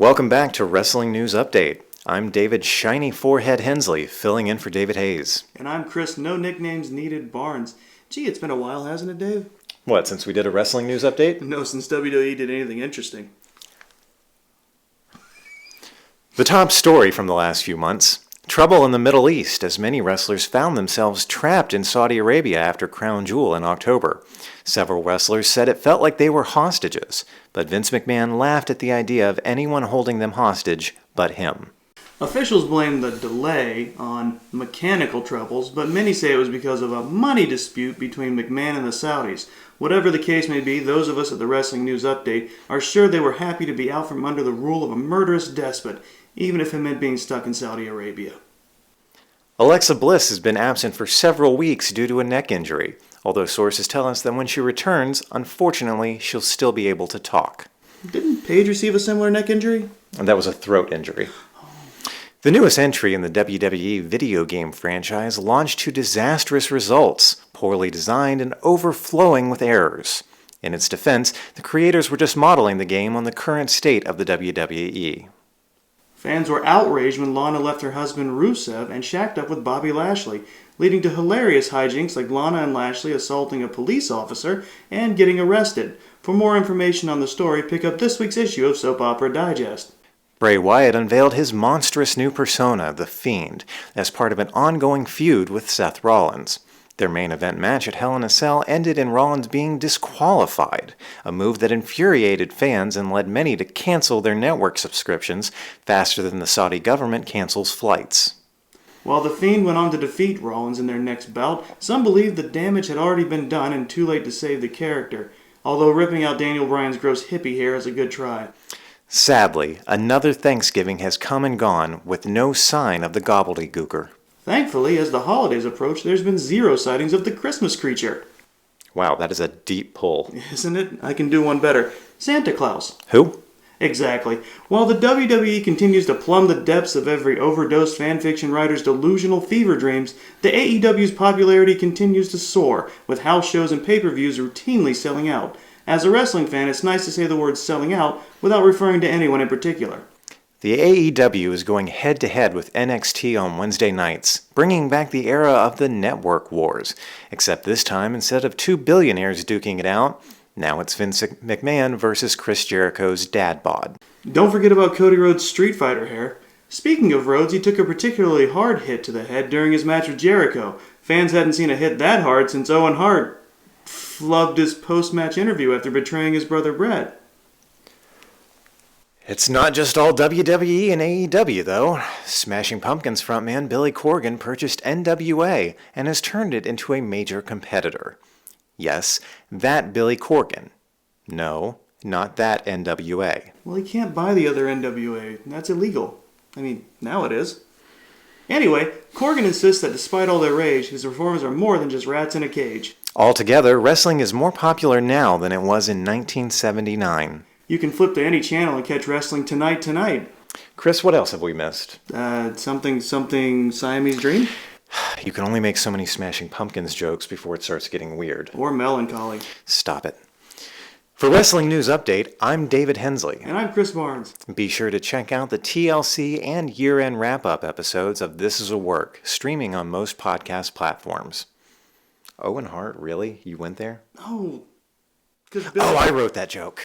Welcome back to Wrestling News Update. I'm David Shiny Forehead Hensley, filling in for David Hayes. And I'm Chris No Nicknames Needed Barnes. Gee, it's been a while, hasn't it, Dave? What, since we did a Wrestling News Update? No, since WWE did anything interesting. The top story from the last few months. Trouble in the Middle East, as many wrestlers found themselves trapped in Saudi Arabia after Crown Jewel in October. Several wrestlers said it felt like they were hostages, but Vince McMahon laughed at the idea of anyone holding them hostage but him. Officials blame the delay on mechanical troubles, but many say it was because of a money dispute between McMahon and the Saudis. Whatever the case may be, those of us at the Wrestling News Update are sure they were happy to be out from under the rule of a murderous despot, even if it meant being stuck in Saudi Arabia. Alexa Bliss has been absent for several weeks due to a neck injury, although sources tell us that when she returns, unfortunately, she'll still be able to talk. Didn't Paige receive a similar neck injury? And that was a throat injury. The newest entry in the WWE video game franchise launched to disastrous results, poorly designed and overflowing with errors. In its defense, the creators were just modeling the game on the current state of the WWE. Fans were outraged when Lana left her husband Rusev and shacked up with Bobby Lashley, leading to hilarious hijinks like Lana and Lashley assaulting a police officer and getting arrested. For more information on the story, pick up this week's issue of Soap Opera Digest. Bray Wyatt unveiled his monstrous new persona, The Fiend, as part of an ongoing feud with Seth Rollins. Their main event match at Hell in a Cell ended in Rollins being disqualified, a move that infuriated fans and led many to cancel their network subscriptions faster than the Saudi government cancels flights. While The Fiend went on to defeat Rollins in their next bout, some believed the damage had already been done and too late to save the character, although ripping out Daniel Bryan's gross hippie hair is a good try. Sadly, another Thanksgiving has come and gone with no sign of the gobbledygooker. Thankfully, as the holidays approach, there's been zero sightings of the Christmas creature. Wow, that is a deep pull. Isn't it? I can do one better. Santa Claus. Who? Exactly. While the WWE continues to plumb the depths of every overdosed fanfiction writer's delusional fever dreams, the AEW's popularity continues to soar, with house shows and pay-per-views routinely selling out. As a wrestling fan, it's nice to say the word selling out without referring to anyone in particular. The AEW is going head-to-head with NXT on Wednesday nights, bringing back the era of the Network Wars. Except this time, instead of two billionaires duking it out, now it's Vince McMahon versus Chris Jericho's dad bod. Don't forget about Cody Rhodes' Street Fighter hair. Speaking of Rhodes, he took a particularly hard hit to the head during his match with Jericho. Fans hadn't seen a hit that hard since Owen Hart flubbed his post-match interview after betraying his brother Bret. It's not just all WWE and AEW, though. Smashing Pumpkins frontman Billy Corgan purchased NWA and has turned it into a major competitor. Yes, that Billy Corgan. No, not that NWA. Well, he can't buy the other NWA. That's illegal. I mean, now it is. Anyway, Corgan insists that despite all their rage, his performers are more than just rats in a cage. Altogether, wrestling is more popular now than it was in 1979. You can flip to any channel and catch wrestling tonight. Chris, what else have we missed? Something Siamese Dream? You can only make so many Smashing Pumpkins jokes before it starts getting weird. Or melancholy. Stop it. For Wrestling News Update, I'm David Hensley. And I'm Chris Barnes. Be sure to check out the TLC and year-end wrap-up episodes of This Is a Work, streaming on most podcast platforms. Owen Hart, really? You went there? Oh, I wrote that joke.